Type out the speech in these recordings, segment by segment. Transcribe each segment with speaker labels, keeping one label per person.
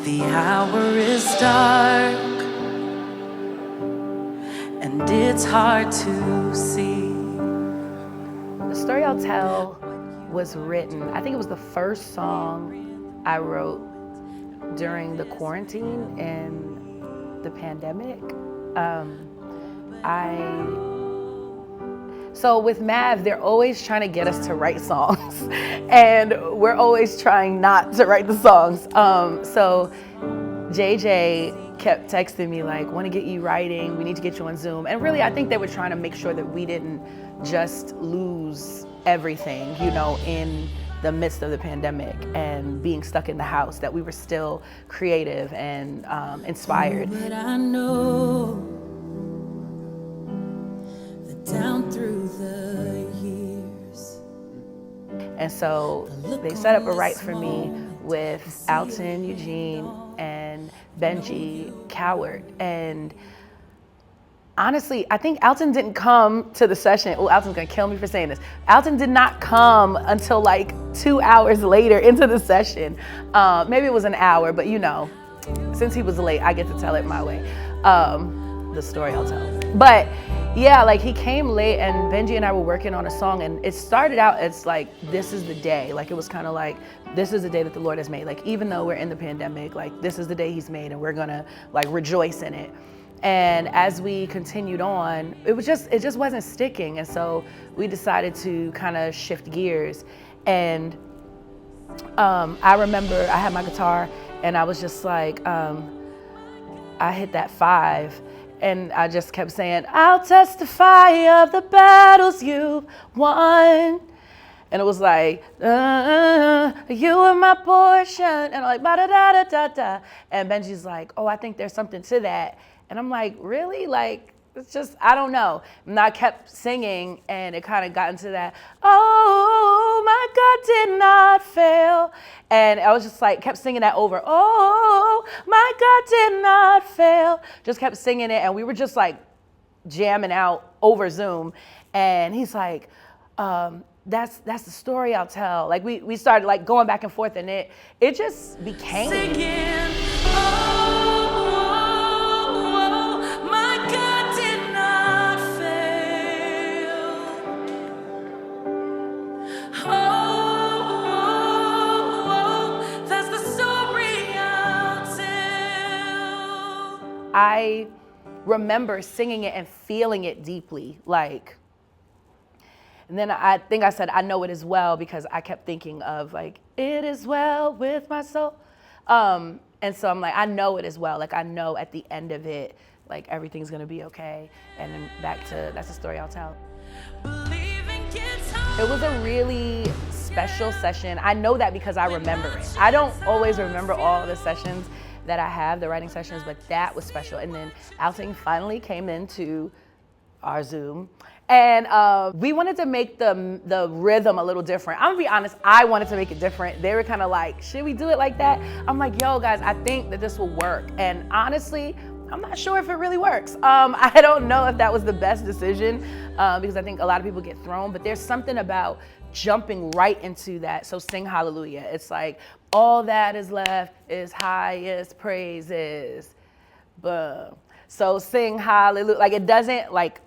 Speaker 1: The hour is dark, and it's hard to see.
Speaker 2: The Story I'll Tell was written, I think it was the first song I wrote during the quarantine and the pandemic. So with Mav, they're always trying to get us to write songs, and we're always trying not to write the songs. So JJ kept texting me like, want to get you writing, we need to get you on Zoom. And really, I think they were trying to make sure that we didn't just lose everything, you know, in the midst of the pandemic and being stuck in the house, that we were still creative and inspired.
Speaker 1: But I know that down through the years.
Speaker 2: And so they set up a write for me with Alton, Eugene, and Benji Coward. And honestly, I think Alton didn't come to the session. Oh, Alton's gonna kill me for saying this. Alton did not come until like 2 hours later into the session. Maybe it was an hour, but you know, since he was late, I get to tell it my way. The story I'll tell. But yeah, like he came late and Benji and I were working on a song, and it started out as like, this is the day. Like it was kind of like, this is the day that the Lord has made. Like even though we're in the pandemic, like this is the day he's made and we're gonna like rejoice in it. And as we continued on, it just wasn't sticking. And so we decided to kind of shift gears. And I remember I had my guitar and I was just like, I hit that 5 and I just kept saying, I'll testify of the battles you've won. And it was like, you were my portion. And I'm like, ba-da-da-da-da-da. And Benji's like, oh, I think there's something to that. And I'm like, really? Like, it's just, I don't know. And I kept singing and it kind of got into that, oh, my God did not fail. And I was just like, kept singing that over. Oh, my God did not fail. Just kept singing it. And we were just like jamming out over Zoom. And he's like, that's the story I'll tell. Like we started like going back and forth and it just became.
Speaker 1: Singing, oh, my God did not fail. Oh, that's the story I'll tell.
Speaker 2: I remember singing it and feeling it deeply, like. And then I think I said, I know it as well, because I kept thinking of like, it is well with my soul. And so I'm like, I know it as well. Like I know at the end of it, like everything's gonna be okay. And then back to, that's the story I'll tell. It was a really special session. I know that because I remember it. I don't always remember all the sessions that I have, the writing sessions, but that was special. And then Alton finally came into our Zoom. And we wanted to make the rhythm a little different. I'm gonna be honest, I wanted to make it different. They were kind of like, should we do it like that? I'm like, yo guys, I think that this will work. And honestly, I'm not sure if it really works. I don't know if that was the best decision because I think a lot of people get thrown, but there's something about jumping right into that. So sing hallelujah. It's like, all that is left is highest praises. Boom. So sing hallelujah. Like it doesn't like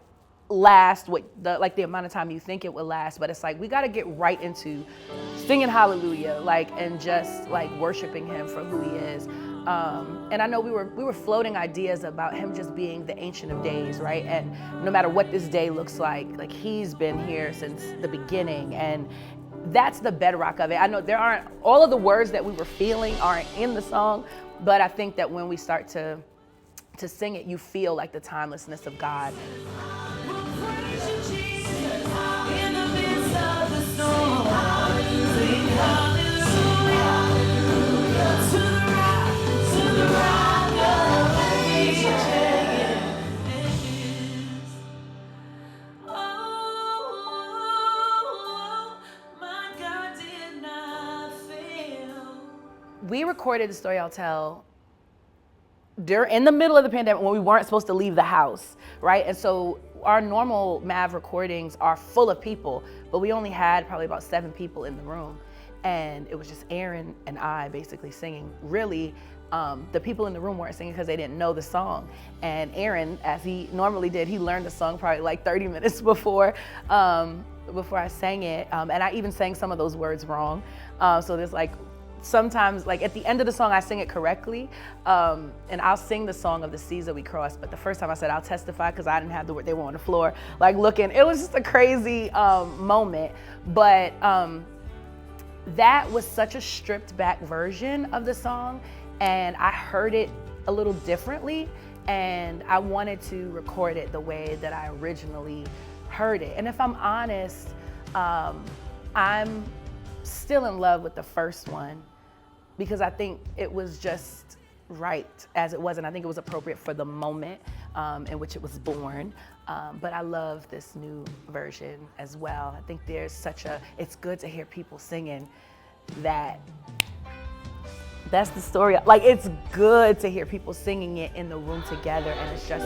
Speaker 2: last what the amount of time you think it would last, but it's like we got to get right into singing hallelujah, like, and just like worshiping him for who he is. And I know we were floating ideas about him just being the Ancient of Days, right? And no matter what this day looks like he's been here since the beginning, and that's the bedrock of it. I know there aren't, all of the words that we were feeling aren't in the song, but I think that when we start to sing it, you feel like the timelessness of God. We recorded The Story I'll Tell in the middle of the pandemic when we weren't supposed to leave the house, right? And so our normal MAV recordings are full of people, but we only had probably about 7 people in the room. And it was just Aaron and I basically singing. Really, the people in the room weren't singing because they didn't know the song. And Aaron, as he normally did, he learned the song probably like 30 minutes before I sang it. And I even sang some of those words wrong. So there's like, sometimes like at the end of the song I sing it correctly, and I'll sing the song of the seas that we crossed, but the first time I said I'll testify because I didn't have the word, they were on the floor like looking. It was just a crazy moment, but that was such a stripped back version of the song, and I heard it a little differently, and I wanted to record it the way that I originally heard it. And if I'm honest, I'm still in love with the first one because I think it was just right as it was, and I think it was appropriate for the moment in which it was born. But I love this new version as well. I think there's it's good to hear people singing that's the story. Like, it's good to hear people singing it in the room together, and it's just,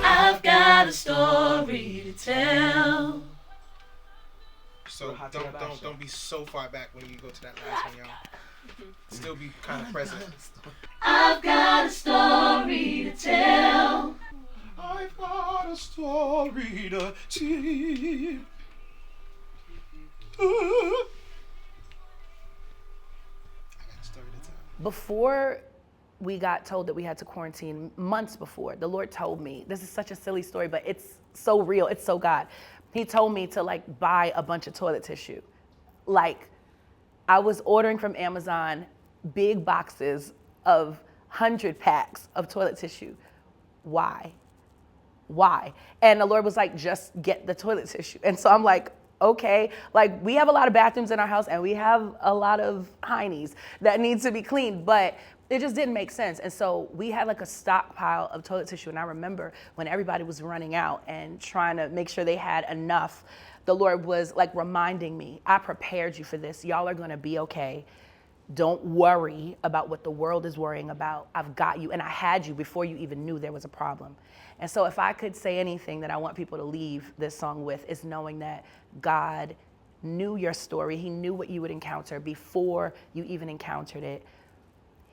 Speaker 1: I've got a story to tell.
Speaker 3: So don't be so far back when you go to that last one, y'all. Still be kind of present.
Speaker 1: I've got a story to tell.
Speaker 3: I've got a story to tell. I got a story to tell.
Speaker 2: before we got told that we had to quarantine, months before, the Lord told me, this is such a silly story, but it's so real, it's so God. He told me to like buy a bunch of toilet tissue. Like, I was ordering from Amazon big boxes of 100 packs of toilet tissue. Why? And the Lord was like, just get the toilet tissue. And so I'm like, okay, like we have a lot of bathrooms in our house and we have a lot of heinies that need to be cleaned, but it just didn't make sense. And so we had like a stockpile of toilet tissue. And I remember when everybody was running out and trying to make sure they had enough, the Lord was like reminding me, I prepared you for this. Y'all are gonna be okay. Don't worry about what the world is worrying about. I've got you, and I had you before you even knew there was a problem. And so if I could say anything that I want people to leave this song with, is knowing that God knew your story. He knew what you would encounter before you even encountered it.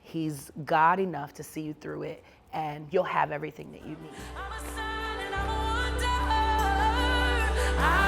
Speaker 2: He's God enough to see you through it, and you'll have everything that you need.
Speaker 1: I'm a sign and I'm a wonder.